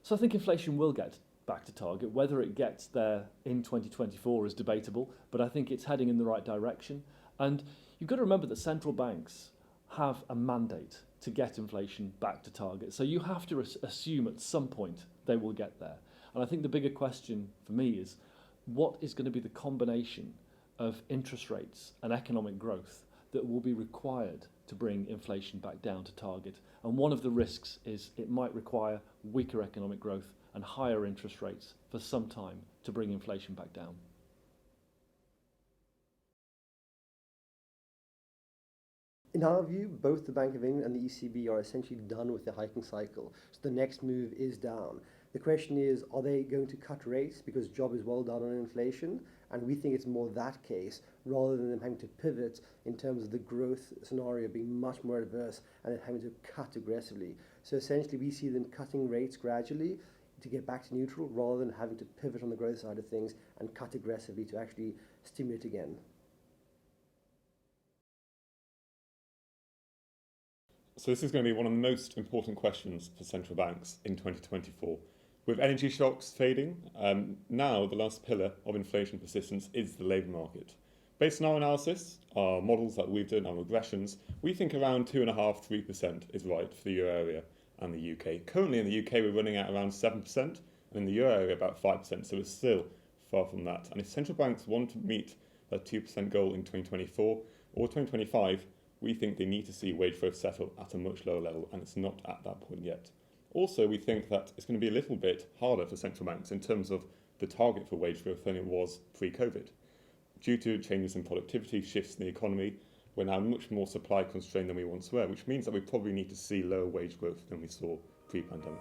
So I think inflation will get back to target. Whether it gets there in 2024 is debatable, but I think it's heading in the right direction. And you've got to remember that central banks have a mandate to get inflation back to target. So you have to assume at some point they will get there. And I think the bigger question for me is what is going to be the combination of interest rates and economic growth that will be required to bring inflation back down to target. And one of the risks is it might require weaker economic growth and higher interest rates for some time to bring inflation back down. In our view, both the Bank of England and the ECB are essentially done with the hiking cycle. So the next move is down. The question is, are they going to cut rates because job is well done on inflation? And we think it's more that case rather than them having to pivot in terms of the growth scenario being much more adverse and then having to cut aggressively. So essentially we see them cutting rates gradually to get back to neutral rather than having to pivot on the growth side of things and cut aggressively to actually stimulate again. So this is going to be one of the most important questions for central banks in 2024. With energy shocks fading, now the last pillar of inflation persistence is the labour market. Based on our analysis, our models that we've done, our regressions, we think around 2.5–3% is right for the euro area and the UK. Currently in the UK we're running at around 7% and in the euro area about 5%, so we're still far from that. And if central banks want to meet that 2% goal in 2024 or 2025, we think they need to see wage growth settle at a much lower level, and it's not at that point yet. Also, we think that it's going to be a little bit harder for central banks in terms of the target for wage growth than it was pre-COVID. Due to changes in productivity, shifts in the economy, we're now much more supply constrained than we once were, which means that we probably need to see lower wage growth than we saw pre-pandemic.